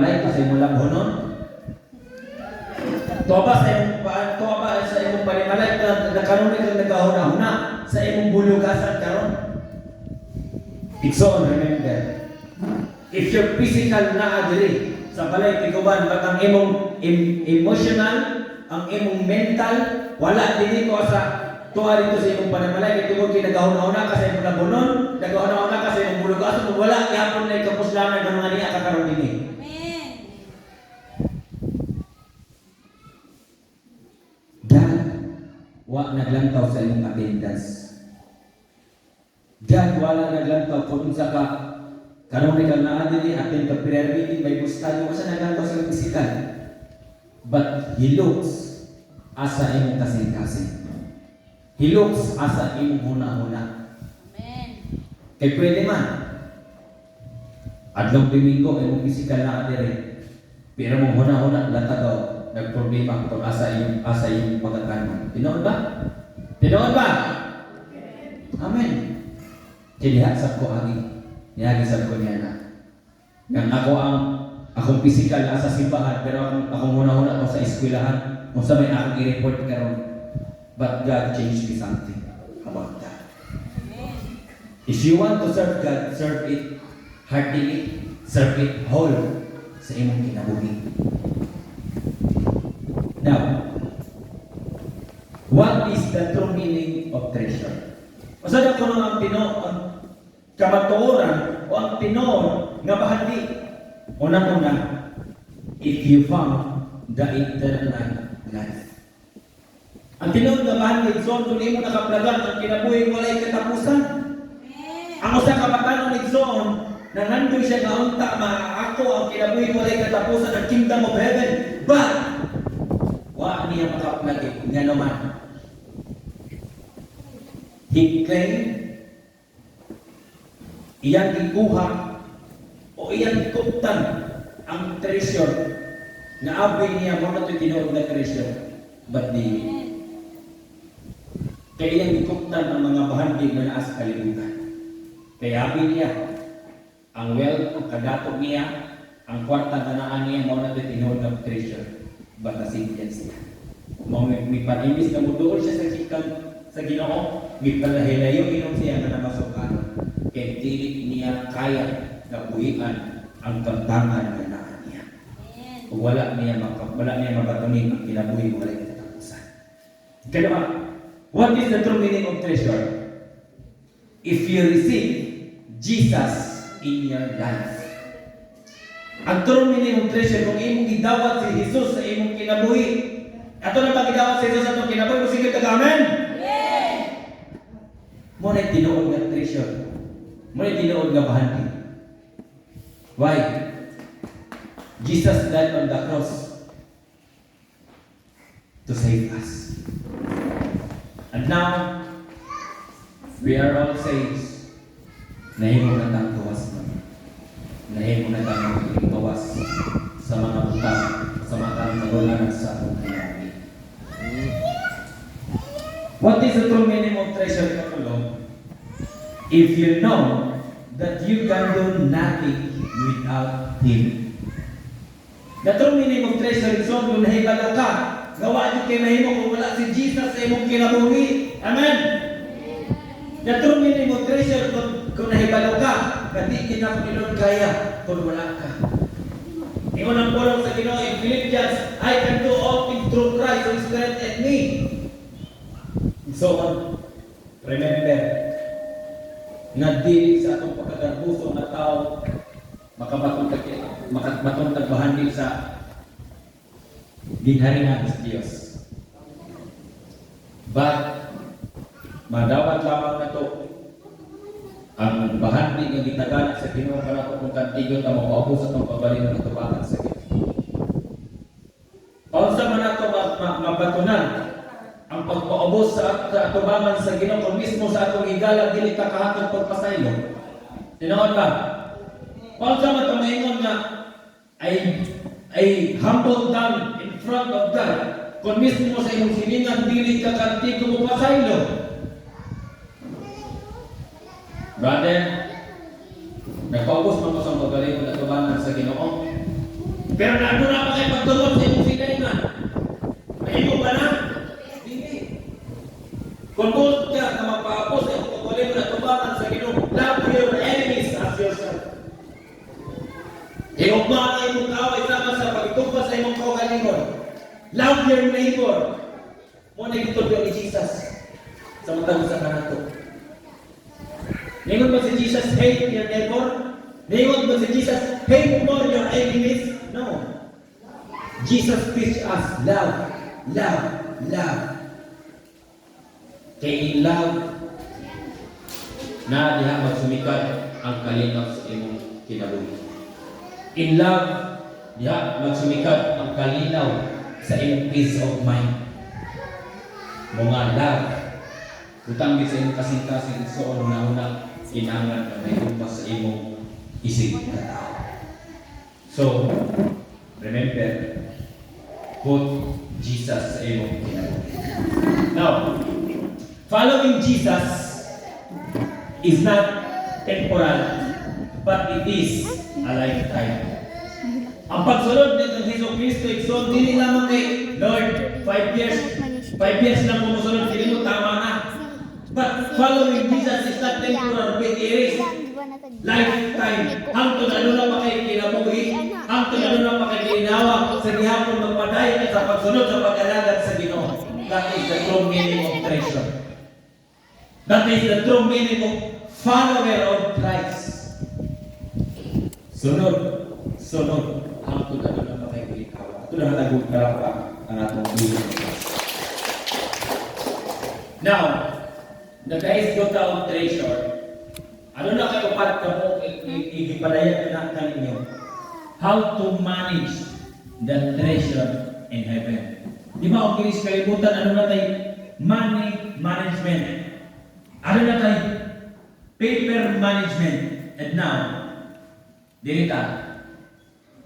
Ay, kasi mo lang honon. Tuwa ba sa imong panimalay na karon ka nagahuna-huna sa imong bulugasan karon? Igsoon, remember. If your physical na adiri sa balay tiguban, but ang imong emotional, ang imong mental, wala din ko sa tuwa dito sa imong panimalay. Ito mo kinagahuna-huna kasi imong labunon, nagahuna-huna kasi imong bulugasan, wala yapon na ikapuslangan ng mga niya kakaroon din eh. Wa naglantaw sa imong attendance. God wala naglantaw kung sa ka karon ni na adili attend ka prayer meeting Bible study wala naglantaw sa physical. But He looks asa imong kasing-kasing. He looks asa imong huna-huna. Amen. Kay pwede man adlong Domingo imong physical na adiri. Pero mong huna-huna latagaw nagproblema kung asa yung pagkakaroon. Tinoon ba? Tinoon ba? Amen. Kaya sa ko ani. Niyagisab ko niya na. Nga akong physical asa simbahan pero akong huna-huna ko sa eskwelahan kung sa may akong i-report karon. But God changed me something about that. If you want to serve God, serve it heartily, serve it whole sa imong kinabuhi. Now, what is the true meaning of treasure? Masada ko ang kamatuoran o ang tinoon nga bahagi. Una-una, if you found the eternal life. Ang tinoon nga bahagi, so kung imo nakaplagan ang kinabuhi walay katapusan. Ang usa ka batan ng Igsoon, nangandoy siya nga unta ako ang kinabuhi walay katapusan ang kingdom of heaven. But wa niya makaplagi nga naman. He claimed iyang gikuha o iyang gikuptan ang treasure na abay niya mo na ito'y tinuod na treasure. But kaya iyang gikuptan ang mga bahandig na naas kalibutan. Kaya abay niya ang wealth, ang kadatog niya, ang kwarta na naan niya mo na ito'y tinuod na treasure. Batasin siya. May panimis na mudool siya sa Ginoo, may palahilayo inom siya na namasukan. Kaya dili niya kaya gabuhian ang tantangan na naan niya. Kung wala niya mabatunin ang kinabuhi wala katapusan. Kaya what is the true meaning of treasure? If you receive Jesus in your life. Ang true meaning of treasure, kung imong gidawat si Jesus sa imong kinabuhi. Ato na ba gidawat si Jesus sa itong kinabuhi? Kung sige ka, amen? Yes! Muna tinuod nga treasure. Muna tinuod nga bahandi. Why? Jesus died on the cross to save us. And now, we are all saved. Nahimo na tang tuwas naman. Nahimo na tang gawas sa mga utang, sa mga kagulanan sa atong kinabuhi. What is the true meaning of treasure, Kapulong? If you know that you can do nothing without Him. The true meaning of treasure is kung nahibalo ka, gawa niyo kay mahimo kung wala si Jesus sa imong kinabuhi. Amen? The true meaning of treasure kung nahibalo ka, kasi kinapilon kaya kung wala ka. Ingon ang pulong sa Ginoo in Philippians, I can do all things through Christ who strengthens me. So, remember, nagdili sa atong pagkagarbuso na tao, makabatong tagbahandil sa ginharingan sa Diyos. But, madawat lamang na to ang bahandi nga gitagana sa Ginoo kana kung kantigon ta makaubos sa tong pagbalin ng tubakan sa Ginoo. Paunsa man nato mabatunan ang pagpaubos sa atubangan sa Ginoo kung mismo sa atong higala dili ta kahatag pagpasaylo. Tinuod ba? Paunsa man ta maingon nga ay humble down in front of God kung mismo sa imong silingan dili ka kantigo mo pasaylo. Brother, nagpaubos man ko sa magaling na tubanan sa Ginoo. Pero naano na pa kayo pagtulog sa imong sinaingan. Mahimo ba na? Hindi. Kung buot ka na magpaapos sa imong pagwalin mo na tubangan sa Ginoo, love your enemies as yourself. Iugma ang imong kaaway sama sa pagtugma sa imong kaugalingon. Love your neighbor. Mo na gitudlo ni Jesus sa matag sa kanato. Ningon ba si Jesus, hate your neighbor? Ningon ba si Jesus, hate more your enemies? No. Jesus teach us love, love, love. Kaya in love, na diha magsumikat ang kalinaw sa imong kinabuhi. In love, diha magsumikat ang kalinaw sa imong peace of mind. Mga love, utang sa imong kasing-kasing so una-una kinahanglan ka may sa imong isig na tao. So, remember, put Jesus sa imong kinabuhi. Now, following Jesus is not temporal, but it is a lifetime. Ang pagsunod nitong Hesus Kristo, so hindi lamang kay Lord, 5 years lang mumusunod, hindi mo tama na. But following Jesus is not temporal, but it is lifetime. Hangtod ano na pa kay kinabuhi, hangtod ano na pa kay ginawa sa gihapon magpadayon sa pagsunod sa pag-alagad sa Ginoo. That is the true meaning of treasure. That is the true meaning of follower of Christ. Sunod, hangtod ano na pa kay ginawa. Ito na natagod ka ang atong buhay. Now, the guys go to treasure. Ano na kayo pat ka mo igipadayan na ninyo? How to manage the treasure in heaven. Di ba ang kinis kalimutan, ano na tayo? Money management. Ano na tayo? Paper management. And now, dirita,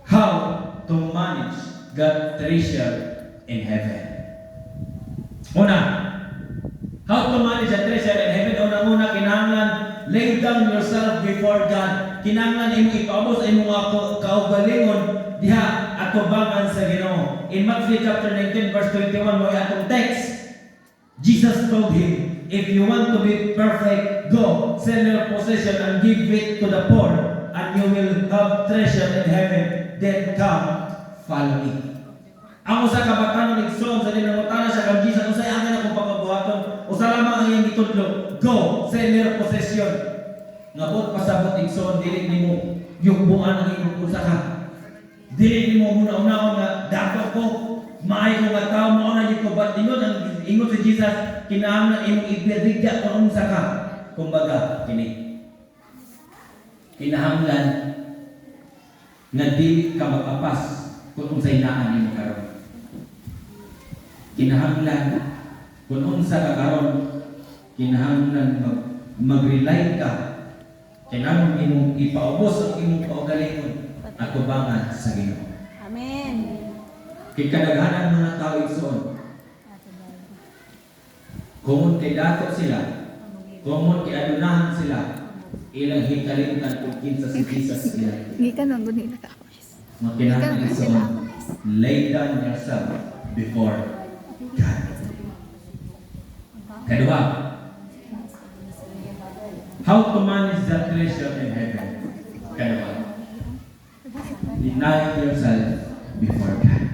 how to manage the treasure in heaven. Una, how to manage the treasure in heaven? Una-una, kinahanglan lay down yourself before God. Kinahanglan imo ipaabot sa imong kaugalingon diha atubangan sa Ginoo. In Matthew chapter 19 verse 21 mo atong text. Jesus told him, if you want to be perfect, go sell your possession and give it to the poor, and you will have treasure in heaven. Then come, follow me. Ang usa ka batanon igsoon sa dinangutana sa kang Jesus, unsay angay akong pagabuhaton? Usa lamang ang iyang gitudlo, go, sell your possession. Ngabot pasabot igsoon dili nimo yugbuan ang imong usa ka. Dili nimo muna-una nga dapat ko maayo ko nga tawo mo na gyud ko bat ang ingon si Jesus, kinahanglan imong ibirigya kung unsa ka. Kumbaga kini. Kinahanglan nga dili ka magapas kung unsay naan nimo karon. Kinahanglan kung unsa ka karon, kinahanglan mag-rely ka. Kinahanglan imong ipaubos ang imong kaugalingon at tubangan sa Ginoo. Amen. Kay kadaghanan mga tao igsoon, kung kay dato sila, kung kay adunahan sila, ilang hikalimtan kung kinsa si Jesus sila. Gikan ang gunila ka. Makinahanglan igsoon, lay down yourself before God. Kedua, how to manage the treasure in heaven. Kedua, deny yourself before God.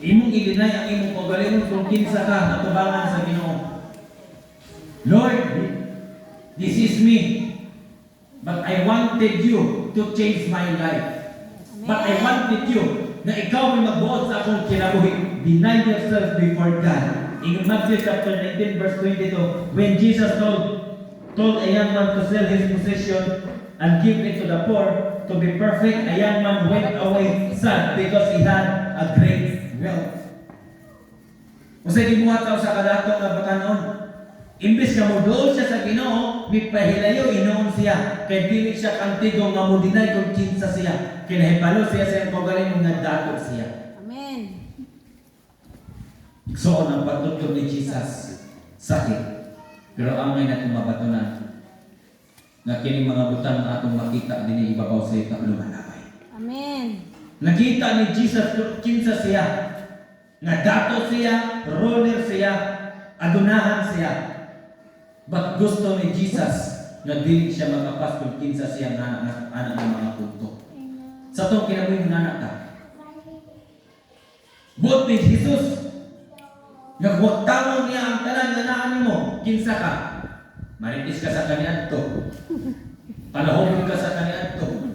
Imong i-deny ang imong kaugalingon kung kinsa ka natubangan sa Ginoo. Lord, this is me, but I wanted you to change my life. But I wanted you na ikaw ay magbuot sa akong kinabuhi. Deny yourself before God. In Matthew chapter 19 verse 22, when Jesus told a young man to sell his possession and give it to the poor to be perfect, a young man went away sad because he had a great wealth. Usay gibuhat sa kadato nga batanon. Imbes nga moduol siya sa Ginoo, mipahilayo inoon siya. Kay dili siya kantigo nga modinay kung kinsa siya. Kinahibalo siya sa kaugalingon nga dato siya. Amen. So ang pagtutod ni Jesus sakit. Pero ang may natong mabatunan na kini mga butang na atong makita dinhi ibabaw sa ita lumalabay. Amen. Nakita ni Jesus kinsa siya. Nga dato siya, ruler siya, adunahan siya. But gusto ni Jesus na dili siya makapas kung kinsa siya nga anak ng mga punto. Sa itong kinabuhi nga ta. Buot ni Jesus, nagwagtawon niya ang tanan nga naan mo, kinsa ka. Maritis ka sa kaniadto. Palahog ka sa kaniadto.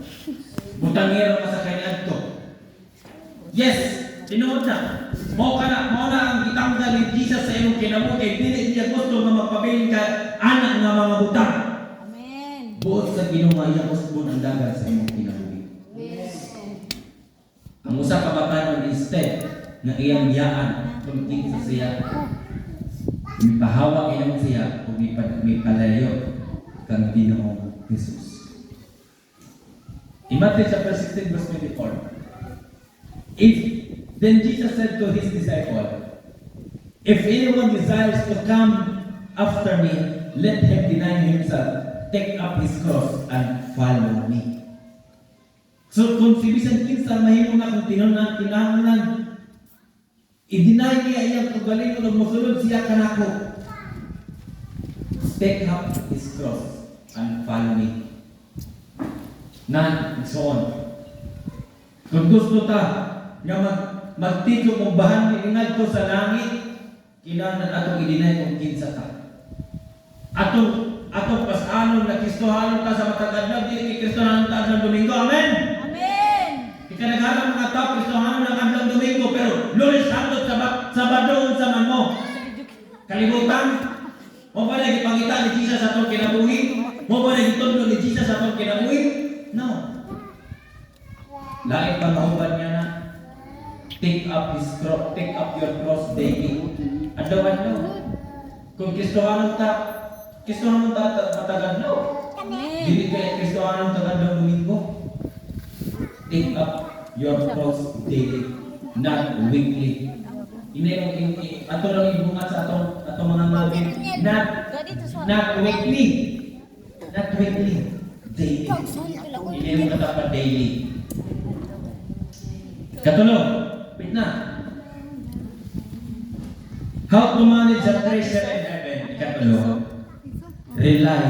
Butangero ka sa kaniadto. Yes, tinuod na. Mao na ang gitanggal ni Jesus sa imong kinabuhi. Dili niya gusto nga magpabiling ka anak nga mga butang. Amen. Buot sa Ginoo iya gusto ang dagan sa imong kinabuhi. Ang usa ka batanon instead nga iyang yaan kung kinsa siya. Mipahawa iyang siya kung mipalayo kang Ginoong Jesus. In Matthew chapter 16 verse 24. Then Jesus said to his disciple, if anyone desires to come after me, let him deny himself, take up his cross, and follow me. So kung si bisan kinsa mahimo na kung tinunan kinahanglan, i-deny niya iyang kagalingon ug mosulod siya kanako. Take up his cross and follow me. And so on. Kung gusto ta nga magtiko mong bahan inad ko sa langit, kinahanglan atong i-deny kung kinsa ta. Atong pasanon na Kristohanon ta sa matag adlaw, dili kay Kristohanon ta sa Domingo. Amen. Amen. Ikanaghalang mga tao Kristohanon ng adlaw Domingo pero Lunes hangtod Sabado unsa man mo. Kalimutan. Mo ba na gipangita ni Jesus sa atong kinabuhi? Mo ba na gitudlo ni Jesus sa atong kinabuhi? No. Lain pa mahuban niya na take up your cross daily. Adlaw-adlaw. Kung Kristohanon ta matag-adlaw. Amen. Dili kay Kristohanon tagadlaw Domingo. Take up your cross daily, not weekly. Ato lang ibungat sa atong mga mabin. Not weekly. Not weekly. Daily. Hindi mo katapat daily. Katulong. Wait na. How to manage the treasure in heaven? Ikatulong. Rely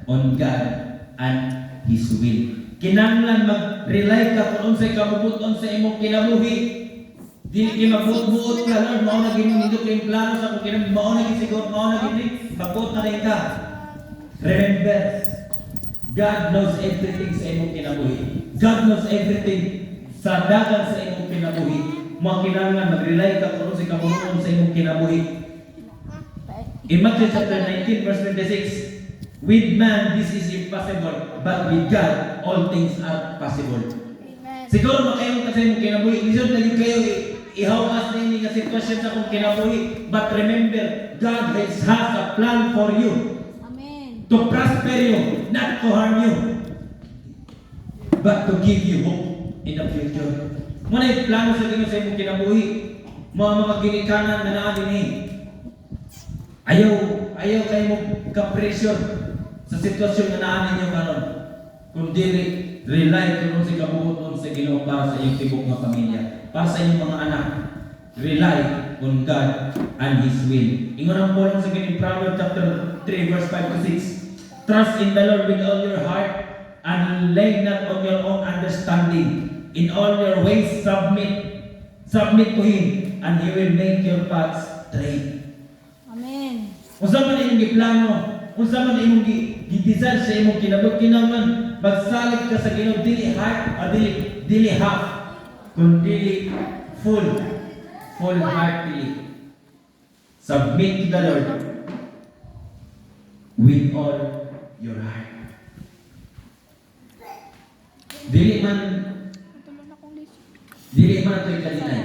on God and His will. Kinahanglan mag-rely ka kung unsay kabubuton sa imong kinabuhi. Dili kay magbuot-buot ka Lord, mao na ginindot kay plano sa kung kinabuhi, mao na gisiguro, mao na gini, magbuot na rin ka. Remember, God knows everything sa imong kinabuhi. God knows everything sa dagan sa imong kinabuhi. Mao kinahanglan mag-rely ka kung unsay kabubuton sa imong kinabuhi. In Matthew chapter 19 verse 26, with man this is impossible, but with God all things are possible. Siguro makayong kasi mong kinabuhi, lisod lagi kayo ihawas na ini nga sitwasyon sa kong kinabuhi, but remember, God has a plan for you. Amen. To prosper you, not to harm you, but to give you hope in the future. Muna yung plano sa Ginoo sa imong kinabuhi, mga ginikanan na naadin eh. Ayaw kayo mo ka-pressure sa sitwasyon na naan ninyo karon. Kung dili, rely kung si kabubuton sa Ginoo para sa iyong tibok nga pamilya, para sa iyong mga anak. Rely on God and His will. Ingon ang Paul sa Ginoo Proverbs chapter 3 verse 5 to 6. Trust in the Lord with all your heart and lean not on your own understanding. In all your ways submit to Him, and He will make your paths straight. Amen. Unsa man imong giplano, unsa man imong gi-design sa imong kinabuhi, kinahanglan magsalig ka sa Ginoo, dili half o dili half, kundi full heartedly. Submit to the Lord with all your heart. Dili man ito'y kalinay.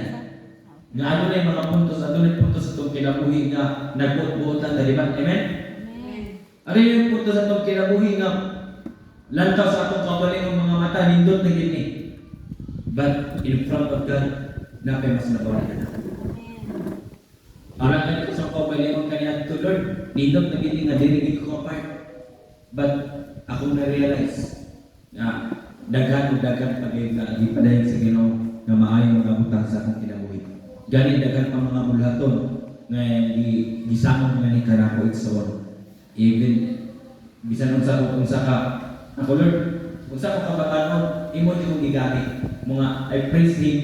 Nga ano na yung mga puntos, ano na yung puntos sa itong kinabuhi nga nagbuot-buotan daliman. Amen? Amen. Ano yung puntos sa itong kinabuhi nga lantaw sa atong kabaling ng mga mata, nindot na gini. But in front of God, napay mas nabawal na. Parang ganito sa kabaling ng kanya to Lord, nindot na gini nga dirinig ko apart. But akong na-realize na daghan pag-ibig na padayon sa Ginoo butang sa akong kinabuhi. Gani daghan pa mga bulaton nga gisamon nga ni kanako igsoon. Even bisan unsa ka ako Lord, unsa ko kabatanon imo di kong gigamit. Mga I praise him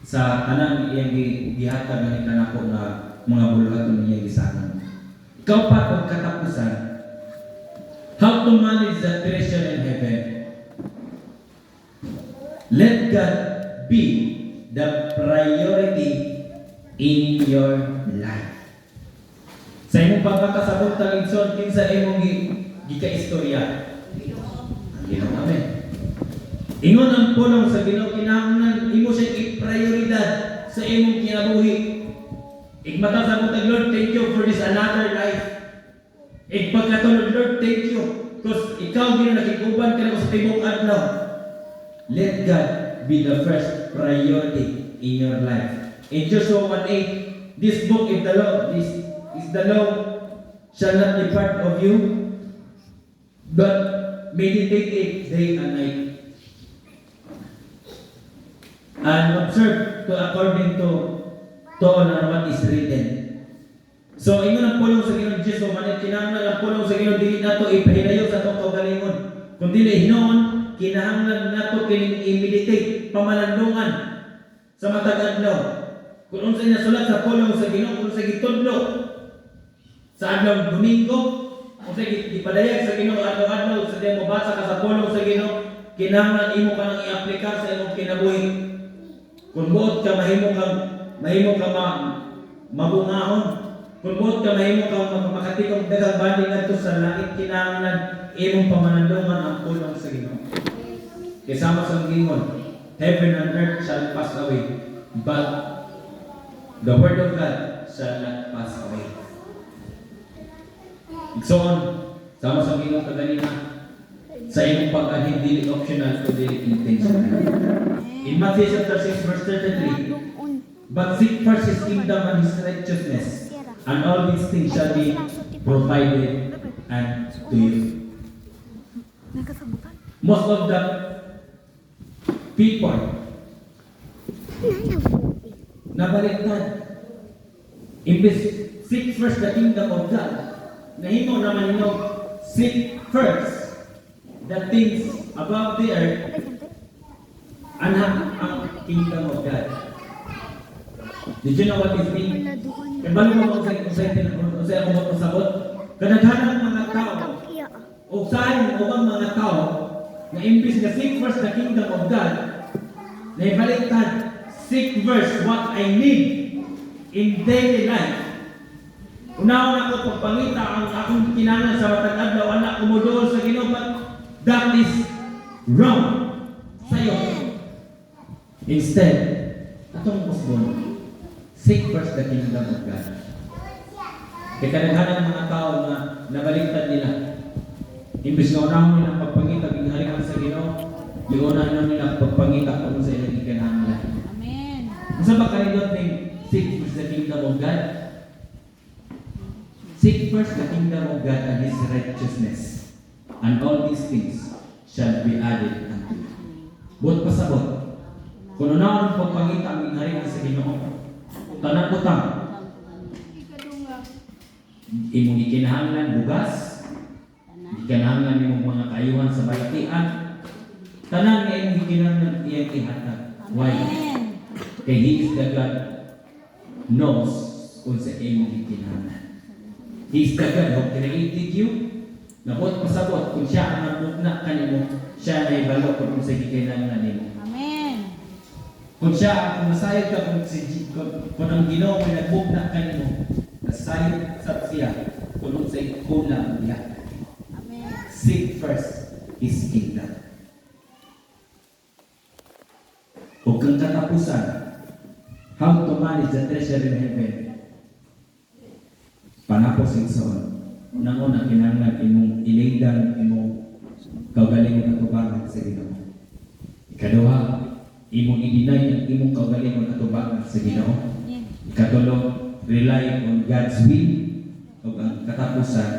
sa kanang iyang gihatag nga ni kanako nga mga bulaton niya gisamon. Ikaw pa kung katapusan, how to manage the treasure in heaven. Let God be the priority in your life. Sa imong pagkakasabot talingson, kinsa imong gika-istorya? Ang Ginoo, amen. Ingon ang pulong sa Ginoo, kinahanglan imo siya i-prioridad sa imong kinabuhi. Igmata sa mutag, Lord, thank you for this another life. Igpagkatulog, Lord, thank you. Because ikaw gina nakikuban ka na sa tibok adlaw. Let God be the first priority in your life. In Joshua 1:8, this book is the law. This is the law shall not depart of you, but meditate it day and night, and observe to according to all what is written. So, ingon ang pulong sa Ginoo Jesu, manit kinahanglan ang pulong sa Ginoo dili nato ipahilayo sa atong kaugalingon. Kundi hinuon kinahanglan nato kining i-meditate pamalandungan sa matag adlaw. Kung unsa niya sulat sa pulong sa Ginoo, kung unsa gitudlo sa adlaw Domingo, unsa gipadayag sa Ginoo adlaw-adlaw sa diya mabasa ka sa pulong sa Ginoo, kinahanglan imo kanang i-aplikar sa imong kinabuhi. Kung buot ka mahimo ka mabungahon. Kung buot ka mahimo ka makatikong daghang bandi ngadto sa langit, kinahanglan imong pamanandungan ang pulong sa Ginoo. Kasama sa gingon, heaven and earth shall pass away, but the word of God shall not pass away. Igsoon, sama sa gingon kaganina, sa imong pag-anhin dili optional to dili intentional. In Matthew chapter 6 verse 33, but seek first his kingdom and his righteousness, and all these things shall be provided unto you. Most of the people nabaliktad. Imbes seek first the kingdom of God, nahimo naman nino seek first the things above the earth and ang kingdom of God. Did you know what it means? Kabalo mo kung sa'yo ako magpasabot? Kadaghanang mga tao o saan o bang mga tao na imbis na seek first the kingdom of God, na ibaliktad, seek first what I need in daily life. Unaon ako pagpangita ang akong kinahanglan sa matag adlaw, anak kumuduol sa Ginoo, but that is wrong sa'yo. Instead, atong musbon, seek first the kingdom of God. Kaya kadaghanang mga tao na nabaliktad nila. Imbis na unahon nilang pagpangita, gingharikan sa Ginoo, iunahan nila pagpangita kung sa ilang ikinahanglan. Amen. Masa ba kayo natin seek first the kingdom of God? Seek first the kingdom of God and His righteousness, and all these things shall be added unto you. Buot pasabot. Kung unahon ang pagpangita, gingharikan sa Ginoo, tanang utang, imong ikinahanglan bugas, ikinahanglan imong mga kayuhan sa balatian, tanan nga imong ikinahanglan iyang ihatag. Why? Kay He is the God knows kung sa imong ikinahanglan. He is the God who created you. Nabot pasabot kung siya ang nagmugna kanimo, siya na ibalo kung sa ikinahanglan nimo. Amen. Kung siya, kung nasayod ka, kung ang Ginoo may nagbugna ka nimo, nasayod sa siya, kung sa kulang niya. Amen. Seek first His kingdom. O kung katapusan, how to manage the treasure in heaven. Panapos igsoon. Unang-una, kinahanglan imong ilaydan, imong kaugalingon at tubangan sa Ginoo. Ikaduha, imong i-deny ang imong kaugalingon at tubangan sa Ginoo. Ikatulo, rely on God's will. O ang katapusan,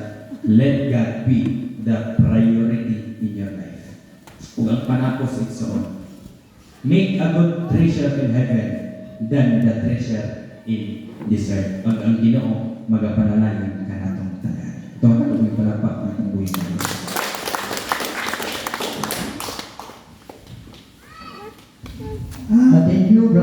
let God be the priority in your life. O ang panapos igsoon, make a good treasure in heaven than the treasure in this earth. Pag ang Ginoo magapanalangin ka natong tanan. Ito ang kalugay palapak na kung buhay na. Thank you, brother.